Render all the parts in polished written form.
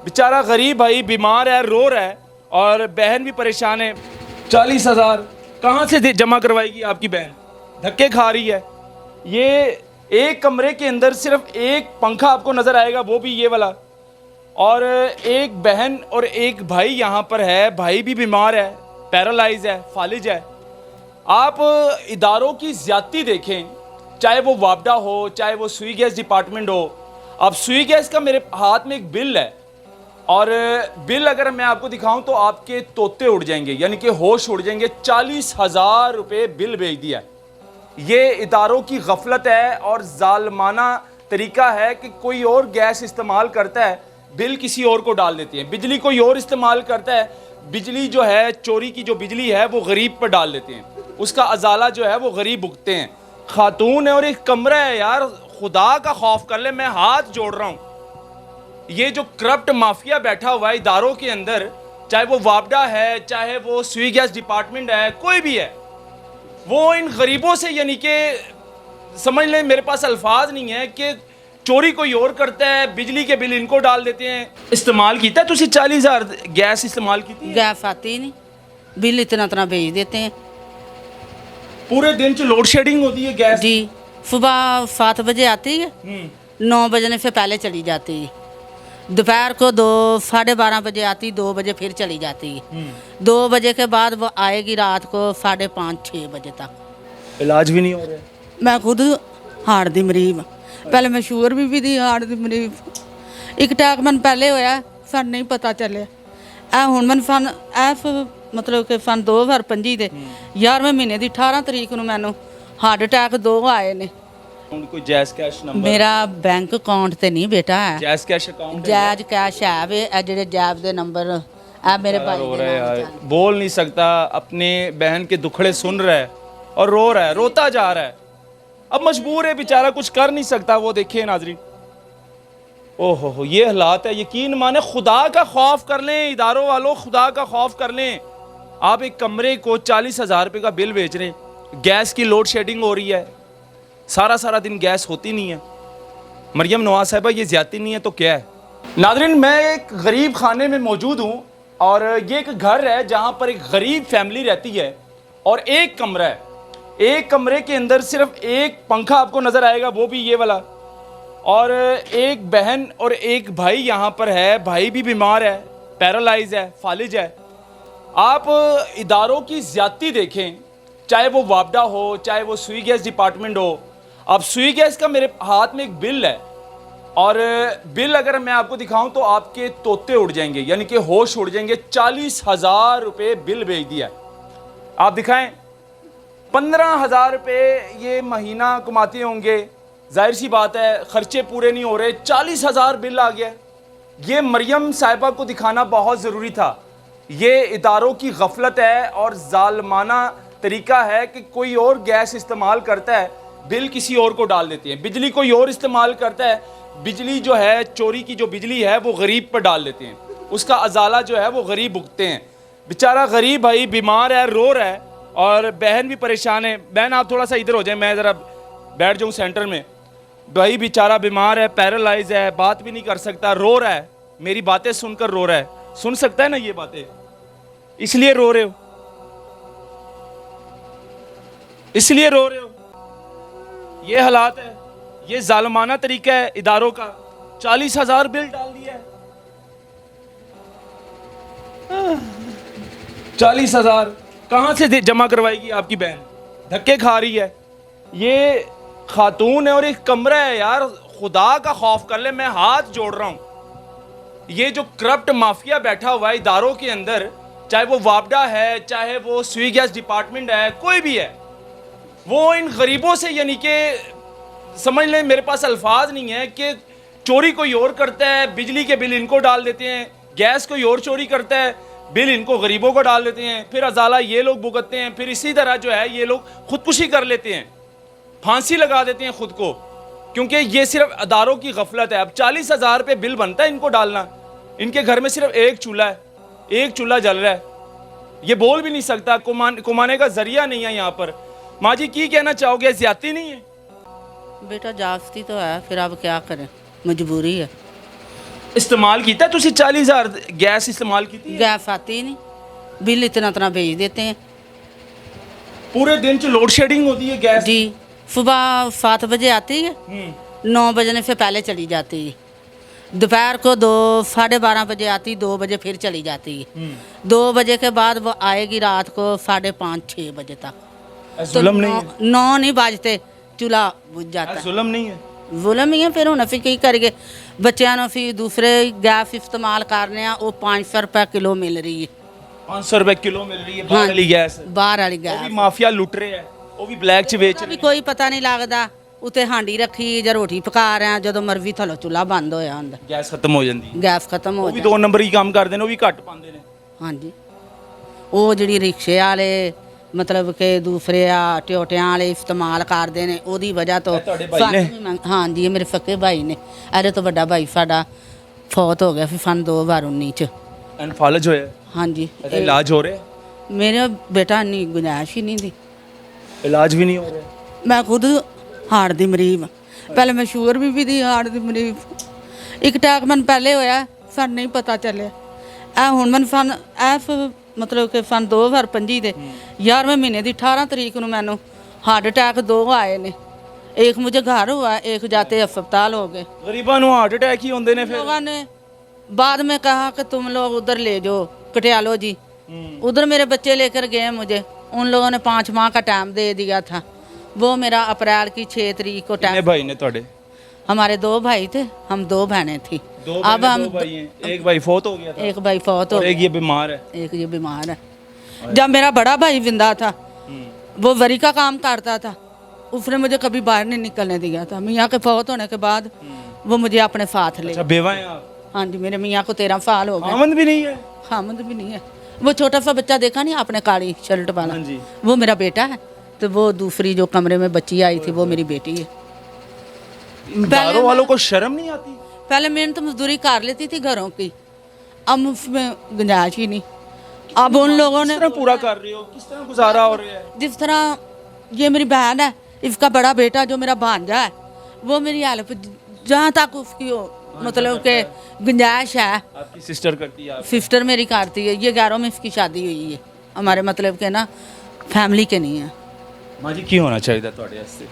बेचारा गरीब भाई बीमार है, रो रहा है और बहन भी परेशान है। 40,000 कहाँ से जमा करवाएगी आपकी बहन? धक्के खा रही है। ये एक कमरे के अंदर सिर्फ एक पंखा आपको नज़र आएगा, वो भी ये वाला, और एक बहन और एक भाई यहाँ पर है। भाई भी बीमार है, पैरालाइज है, फालिज है। आप इदारों की ज़्यादती देखें, चाहे वो वापडा हो, चाहे वो सुई गैस डिपार्टमेंट हो। अब सुई गैस का मेरे हाथ में एक बिल है, और बिल अगर मैं आपको दिखाऊं तो आपके तोते उड़ जाएंगे, यानी कि होश उड़ जाएंगे। 40,000 रुपये बिल भेज दिया। ये इदारों की गफलत है और जालमाना तरीका है कि कोई और गैस इस्तेमाल करता है, बिल किसी और को डाल देते हैं। बिजली कोई और इस्तेमाल करता है, बिजली जो है चोरी की जो बिजली है वो गरीब पर डाल देते हैं, उसका अजाला जो है वो गरीब भुगतते हैं। खातून है और एक कमरा है, यार खुदा का खौफ कर ले, मैं हाथ जोड़ रहा हूँ। ये जो करप्ट माफिया बैठा हुआ है इदारों के अंदर, चाहे वो वापडा है, चाहे वो सुई गैस डिपार्टमेंट है, कोई भी है, वो इन गरीबों से, यानी कि समझ लें, मेरे पास अल्फाज नहीं है कि चोरी कोई और करता है, बिजली के बिल इनको डाल देते हैं। इस्तेमाल कीता है तुसी 40,000 गैस इस्तेमाल की थी? गैस आती नहीं, बिल इतना इतना भेज देते हैं। पूरे दिन च लोड शेडिंग होती है गैस जी, सुबह 7 बजे आती है, 9 बजने से पहले चली जाती है। दोपहर को 12:30 बजे आती, 2 बजे फिर चली जाती है। 2 बजे के बाद वो आएगी रात को 5:30-6 बजे तक। इलाज भी नहीं हो रहा। मैं खुद हार्ट दी मरीज हाँ। पहले मैं शुगर भी थी, हार्ट दी मरीज। एक अटैक मन पहले होया, सन नहीं पता चलिया। ए हुण मन सन मतलब कि सन 2025 ਦੇ 11ਵੇਂ ਮਹੀਨੇ ਦੀ 18 ਤਰੀਕ ਨੂੰ ਮੈਨੂੰ ਹਾਰਟ ਅਟੈਕ 2 ਆਏ ਨੇ। कोई जैज कैश नंबर? मेरा बैंक अकाउंट ते नहीं बेटा है, जैज कैश अकाउंट? जायज कैश है वे, जेडे जैब दे नंबर आ मेरे भाई रो दे रहा है नाम यार, चल। बोल नहीं सकता, अपने बहन के दुखड़े सुन रहा है और रो रहा है, रोता जा रहा है। अब मजबूर है बेचारा, कुछ कर नहीं सकता। वो देखिए नाजरीन, ओहो ये हालात है। यकीन माने, खुदा का खौफ कर लें इदारों वालों, खुदा का खौफ कर लें। आप एक कमरे को 40,000 रुपये का बिल भेज रहे हैं, गैस की लोड शेडिंग हो रही है, सारा सारा दिन गैस होती नहीं है। मरियम नवाज साहिबा, ये ज्यादती नहीं है तो क्या है? नादरीन, मैं एक गरीब खाने में मौजूद हूँ, और ये एक घर है जहाँ पर एक गरीब फैमिली रहती है और एक कमरा है। एक कमरे के अंदर सिर्फ एक पंखा आपको नज़र आएगा, वो भी ये वाला, और एक बहन और एक भाई यहाँ पर है। भाई भी बीमार है, पैरालाइज है, फालिज है। आप इदारों की ज़्यादती देखें, चाहे वो वापडा हो, चाहे वो सुई गैस डिपार्टमेंट हो। अब सुई गैस का मेरे हाथ में एक बिल है, और बिल अगर मैं आपको दिखाऊं तो आपके तोते उड़ जाएंगे, यानी कि होश उड़ जाएंगे। 40,000 रुपये बिल भेज दिया। आप दिखाएं, 15,000 रुपये ये महीना कमाते होंगे, जाहिर सी बात है खर्चे पूरे नहीं हो रहे, 40,000 बिल आ गया। ये मरियम साहिबा को दिखाना बहुत ज़रूरी था। ये इदारों की गफलत है और जालमाना तरीका है कि कोई और गैस इस्तेमाल करता है, बिल किसी और को डाल देते हैं। बिजली कोई और इस्तेमाल करता है, बिजली जो है चोरी की जो बिजली है वो गरीब पर डाल देते हैं, उसका अजाला जो है वो गरीब भुगतते हैं। बेचारा गरीब भाई बीमार है, रो रहा है, और बहन भी परेशान है। बहन आप थोड़ा सा इधर हो जाए, मैं ज़रा बैठ जाऊँ सेंटर में। भाई बेचारा बीमार है, पैरालाइज है, बात भी नहीं कर सकता, रो रहा है। मेरी बातें सुनकर रो रहा है। सुन सकता है ना ये बातें, इसलिए रो रहे हो, इसलिए रो रहे हो। ये हालात है, ये जालमाना तरीका है इदारों का। 40,000 बिल डाल दिया है। 40,000 कहां से जमा करवाएगी आपकी बहन? धक्के खा रही है। ये खातून है और एक कमरा है, यार खुदा का खौफ कर ले, मैं हाथ जोड़ रहा हूं। ये जो करप्ट माफिया बैठा हुआ है इदारों के अंदर, चाहे वो वापडा है, चाहे वो सुई गैस डिपार्टमेंट है, कोई भी है, वो इन गरीबों से, यानी कि समझ लें, मेरे पास अल्फाज नहीं है कि चोरी कोई और करता है, बिजली के बिल इनको डाल देते हैं, गैस कोई और चोरी करता है, बिल इनको गरीबों को डाल देते हैं, फिर अजाला ये लोग भुगतते हैं। फिर इसी तरह जो है ये लोग खुदकुशी कर लेते हैं, फांसी लगा देते हैं खुद को, क्योंकि ये सिर्फ अदारों की गफलत है। अब 40,000 रुपये बिल बनता है इनको डालना। इनके घर में सिर्फ एक चूल्हा है, एक चूल्हा जल रहा है। ये बोल भी नहीं सकता, कमाने का जरिया नहीं है यहाँ पर। माँ जी की कहना चाहोगे, ज्यादती नहीं है? बेटा जास्ती तो है, फिर अब क्या करें, मजबूरी है। इस्तेमाल कीता तुसी 40,000 गैस इस्तेमाल की? गैस आती ही नहीं, बिल इतना इतना भेज देते हैं पूरे दिन च लोड शेडिंग होती है गैस? जी। सुबह 7 बजे आती है, 9 बजने से पहले चली जाती है। दोपहर को 12:30 बजे आती, 2 बजे फिर चली जाती है। 2 बजे के बाद वो आएगी रात को 5:30-6 बजे तक। तो जुल्म नहीं है? 9 नहीं बजते चूल्हा बुझ जाता है। जुल्म नहीं है? जुल्म ही है, फिर ਹੁਣ ਅਸੀਂ ਕੀ ਕਰੀਏ? ਬੱਚਿਆਂ ਨੂੰ ਅਸੀਂ ਦੂਸਰੇ ਗੈਸ ਇਸਤੇਮਾਲ ਕਰਨੇ ਆ, ਉਹ 500 रुपए किलो मिल रही है। 500 रुपए किलो मिल रही है बाहर वाली गैस? ਬਾਹਰ ਵਾਲੀ वो ਗੈਸ भी माफिया लुट रहे हैं, वो भी ब्लैक च बेच ਵੀ रहे हैं। ਕੋਈ ਪਤਾ ਨਹੀਂ ਲੱਗਦਾ। ਉੱਤੇ ਹਾਂਡੀ ਰੱਖੀ ਜਾਂ ਰੋਟੀ ਪਕਾ ਰਹੇ ਆ, ਜਦੋਂ ਮਰਜ਼ੀ ਥੱਲੋਂ ਚੁੱਲ੍ਹਾ ਬੰਦ ਹੋਇਆ ਹੁੰਦਾ, गैस खत्म हो जाती है। ਗੈਸ ਖਤਮ ਹੋ वो भी ਜਾਂਦੀ। 2 नंबर ही काम करते हैं, वो भी घट पाते हैं। ਹਾਂਜੀ, ਉਹ ਜਿਹੜੀ ਰਿਕਸ਼ੇ ਵਾਲੇ ਮਤਲਬ ਕਿ ਦੂਸਰੇ ਆ ਟਿਓਟਿਆਂ ਵਾਲੇ ਇਸਤੇਮਾਲ ਕਰਦੇ ਨੇ, ਉਹਦੀ ਵਜ੍ਹਾ ਤੋਂ ਇਹ ਤੁਹਾਡੇ ਭਾਈ ਨੇ? ਹਾਂਜੀ, ਇਹ ਮੇਰੇ ਸਕੇ ਭਾਈ ਨੇ। ਇਹਦੇ ਤੋਂ ਵੱਡਾ ਭਾਈ ਸਾਡਾ ਫੌਤ ਹੋ ਗਿਆ ਸੀ ਸਨ 2019 ਚ। एनफालज होया? ਹਾਂਜੀ, ਇਹਦਾ इलाज हो रहा है? ਮੇਰਾ ਬੇਟਾ ਨਹੀਂ, ਗੁੰਜਾਇਸ਼ ਹੀ ਨਹੀਂ ਦੀ। इलाज भी नहीं हो रहा? ਮੈਂ ਖੁਦ ਹਾਰਟ ਦੀ ਮਰੀਜ਼ ਹਾਂ। ਪਹਿਲੇ ਮੈਂ ਸ਼ੂਗਰ ਵੀ ਦੀ ਹਾਰਟ ਦੀ ਮਰੀਜ਼। ਇੱਕ ਅਟੈਕ ਮੈਨੂੰ ਪਹਿਲੇ ਹੋਇਆ, ਸਾਨੂੰ ਨਹੀਂ ਪਤਾ ਚੱਲਿਆ। ਇਹ ਹੁਣ ਮੈਨੂੰ ਮਤਲਬ ਕਿ ਸਨ 2025 ਦੇ 11ਵੇਂ ਮਹੀਨੇ ਦੀ 18 ਤਰੀਕ ਨੂੰ ਮੈਨੂੰ ਹਾਰਟ ਅਟੈਕ 2 ਆਏ ਨੇ। ਇੱਕ ਮੁਝੇ ਘਰ हुआ, एक जाते अस्पताल हो गए। गरीबां ਨੂੰ हार्ट अटैक ही होंदे ने फिर? लोगों ने बाद में कहा कि तुम लोग उधर ले जाओ कटियालो जी। उधर मेरे बच्चे लेकर गए मुझे, उन लोगों ने 5 माह का टाइम दे दिया था। वो मेरा अप्रैल की 6 तरीक को कितने टाइम। भाई ने ਤੁਹਾਡੇ? हमारे 2 भाई थे, हम 2 बहनें थी। दो अब बहनें, हम 2 भाई हैं, एक भाई फौत हो गया था एक भाई फौत हो और एक ये बीमार है। एक ये बीमार है। जब मेरा बड़ा भाई जिंदा था, वो वरी का काम करता था, उसने मुझे कभी बाहर नहीं निकलने दिया था। मियाँ के फौत होने के बाद वो मुझे अपने साथ ले। अच्छा, बेवा हैं आप? हाँ जी, मेरे मियाँ को 13 साल हो गए। आमद भी नहीं है? खामद भी नहीं है। वो छोटा सा बच्चा देखा नहीं आपने, काली शर्ट वाला? हाँ जी। वो मेरा बेटा है। तो वो दूसरी जो कमरे में बच्ची आई थी, वो मेरी बेटी है। दारों वालों को शर्म नहीं आती? पहले मेहनत मजदूरी कर लेती थी घरों की, अब उसमें गुंजाइश ही नहीं। अब उन लोगों ने किस तरह पूरा कर रही हो? किस तरह गुजारा हो रहा है? जिस तरह ये मेरी बहन है, इसका बड़ा बेटा जो मेरा भांजा है, वो मेरी हेल्प जहाँ तक उसकी हो, मतलब के गुंजाइश है। आपकी सिस्टर करती है? आप? सिस्टर मेरी करती है। ये 11 में इसकी शादी हुई है, हमारे मतलब के ना फैमिली के नहीं है। माँ जी की होना चाहिए ਤੁਹਾਡੇ ਵਾਸਤੇ?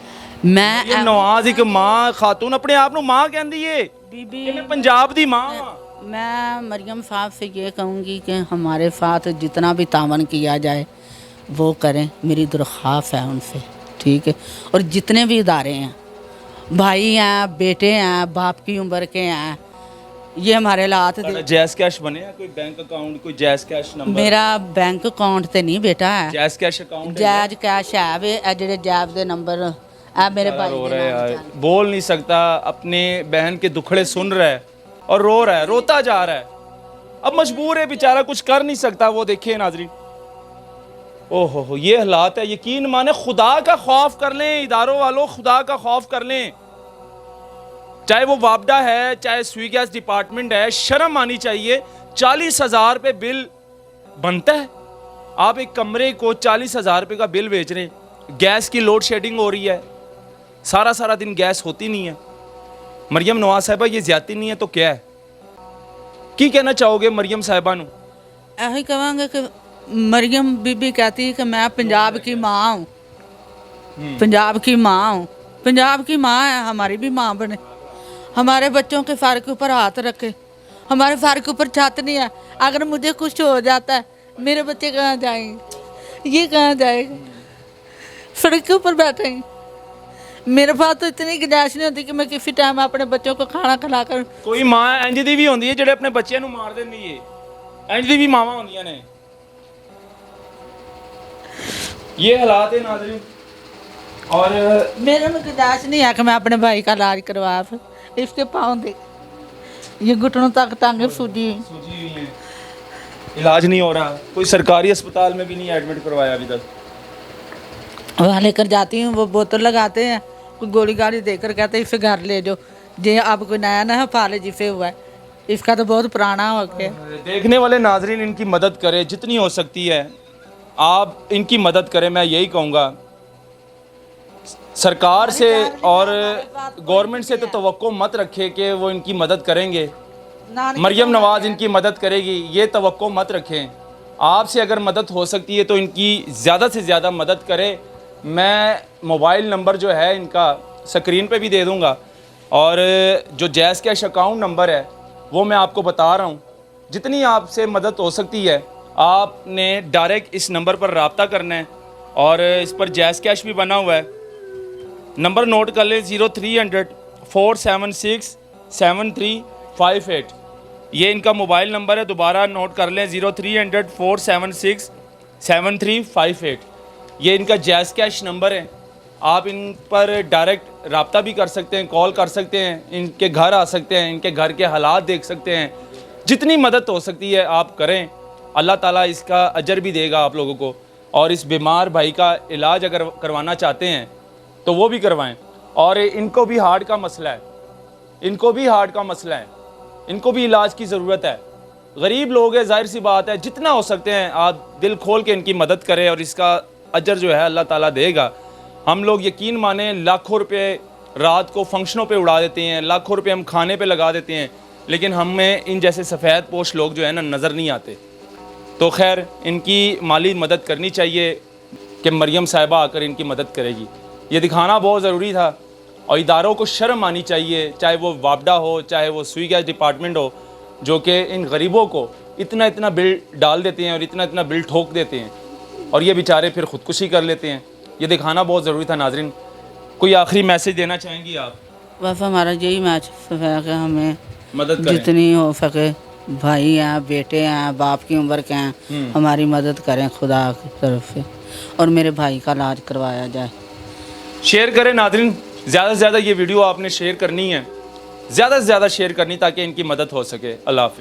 मैं ਇਹ ਨਵਾਜ਼ ਇੱਕ ਮਾਂ ਖਾਤੂਨ ਆਪਣੇ ਆਪ ਨੂੰ ਮਾਂ ਕਹਿੰਦੀ ਏ बीबी ਕਿ ਮੈਂ ਪੰਜਾਬ ਦੀ ਮਾਂ ਵਾਂ। मैं मरियम साहब से ये कहूँगी कि हमारे साथ जितना भी तावन किया जाए वो करें, मेरी दरख्वास्त है उनसे, ठीक है। और जितने भी इदारे हैं, भाई हैं, बेटे हैं, बाप की उम्र के हैं, ये हमारे हालात ਤੁਹਾਡਾ ਜੈਸ ਕੈਸ਼ ਬਣਿਆ? ਕੋਈ ਬੈਂਕ ਅਕਾਊਂਟ, ਕੋਈ ਜੈਸ ਕੈਸ਼ ਨੰਬਰ? मेरा बैंक अकाउंट तो नहीं बेटा है, जैस कैश अकाउंट जायज कैश है वे, जेडे जैब दे नंबर है मेरे भाई रो दे रहा है नाम यार, चल। बोल नहीं सकता, अपने बहन के दुखड़े सुन रहा है और रो रहा है, रोता जा रहा है। अब मजबूर है बेचारा, कुछ कर नहीं सकता। वो देखिए नाजरीन, ओहो हो, ये हालात है। यकीन माने, खुदा का खौफ कर लें इदारों वालों, खुदा का खौफ कर लें। चाहे वो वापडा है, चाहे स्वी गैस डिपार्टमेंट है, शर्म आनी चाहिए। 40,000 रुपये बिल बनता है, आप एक कमरे को 40,000 रुपये का बिल बेच रहे हैं। गैस की लोड शेडिंग हो रही है, सारा सारा दिन गैस होती नहीं है। मरियम नवाज साहिबा, ये ज्यादती नहीं है तो क्या है? की कहना चाहोगे मरियम साहिबा नू? यही कहेंगे कि मरियम बीबी कहती है कि मैं पंजाब की माँ हूँ, पंजाब की माँ हूँ। पंजाब की माँ है, हमारी भी माँ बने, हमारे बच्चों के सर के ऊपर हाथ रखे। हमारे सर के ऊपर छत नहीं है, अगर मुझे कुछ हो जाता है मेरे बच्चे कहाँ जाएंगे? ये कहाँ जाएगा? सड़क के ऊपर बैठेंगे। मेरे पास तो इतनी गुंजाइश नहीं होती कि मैं किसी टाइम अपने बच्चों को खाना खिलाकर। कोई माँ इंज दी भी होंदी है ਜਿਹੜੇ ਆਪਣੇ ਬੱਚਿਆਂ ਨੂੰ ਮਾਰ ਦਿੰਦੀ ਏ, इंज दी भी मावां होंदियां ने। ये हालात है नाज़रीन। और मेरे में गुंजाइश नहीं है कि मैं अपने भाई का इलाज करवा, इसके पाँव देख, ये घुटनों तक टांगे सूजी हुई। सूजी हुई है, इलाज नहीं हो रहा। कोई सरकारी अस्पताल में भी नहीं एडमिट करवाया अभी तक। वहाँ लेकर जाती हूँ, वो बोतल लगाते हैं, कोई गोली गाड़ी देकर कहते हैं इसे घर ले जाओ, जे अब कोई नया नया फाले जिसे हुआ है, इसका तो बहुत पुराना हो गया। देखने वाले नाजरीन इनकी मदद करें जितनी हो सकती है, आप इनकी मदद करें। मैं यही कहूँगा, सरकार से और गवर्नमेंट से तो तवक्को मत रखे कि वो इनकी मदद करेंगे। मरियम नवाज़ इनकी मदद करेगी ये तवक्को मत रखें। आपसे अगर मदद हो सकती है तो इनकी ज़्यादा से ज़्यादा मदद करें। मैं मोबाइल नंबर जो है इनका स्क्रीन पे भी दे दूँगा, और जो जैज़ कैश अकाउंट नंबर है वो मैं आपको बता रहा हूँ। जितनी आपसे मदद हो सकती है आपने डायरेक्ट इस नंबर पर रब्ता करना है, और इस पर जैज़ कैश भी बना हुआ है। नंबर नोट कर लें 0300 476 7358। ये इनका मोबाइल नंबर है, दोबारा नोट कर लें 0300 476 7358। ये इनका जैज़ कैश नंबर है। आप इन पर डायरेक्ट रब्ता भी कर सकते हैं, कॉल कर सकते हैं, इनके घर आ सकते हैं, इनके घर के हालात देख सकते हैं। जितनी मदद हो सकती है आप करें, अल्लाह ताला इसका अजर भी देगा आप लोगों को। और इस बीमार भाई का इलाज अगर करवाना चाहते हैं तो वो भी करवाएं। और इनको भी हार्ट का मसला है, इनको भी हार्ट का मसला है, इनको भी इलाज की ज़रूरत है। गरीब लोग हैं, जाहिर सी बात है, जितना हो सकते हैं आप दिल खोल के इनकी मदद करें और इसका अजर जो है अल्लाह ताला देगा। हम लोग यकीन माने लाखों रुपए रात को फंक्शनों पे उड़ा देते हैं, लाखों रुपए हम खाने पे लगा देते हैं, लेकिन हमें इन जैसे सफ़ेद पोश लोग जो है ना नज़र नहीं आते। तो खैर इनकी माली मदद करनी चाहिए कि मरियम साहिबा आकर इनकी मदद करेगी। ये दिखाना बहुत ज़रूरी था, और इदारों को शर्म आनी चाहिए, चाहे वो वापडा हो, चाहे वो सुई गैस डिपार्टमेंट हो, जो कि इन गरीबों को इतना इतना बिल डाल देते हैं और इतना इतना बिल ठोक देते हैं, और ये बेचारे फिर ख़ुदकुशी कर लेते हैं। ये दिखाना बहुत ज़रूरी था। नाजरीन, कोई आखिरी मैसेज देना चाहेंगी आप? बस हमारा यही मैसेज है कि हमें मदद करें। जितनी हो सके, भाई हैं, बेटे हैं, बाप की उम्र के हैं, हमारी मदद करें खुदा की तरफ से, और मेरे भाई का इलाज करवाया जाए। शेयर करें नाजरीन, ज़्यादा से ज़्यादा ये वीडियो आपने शेयर करनी है, ज़्यादा से ज़्यादा शेयर करनी, ताकि इनकी मदद हो सके। अल्लाह हाफ़िज़।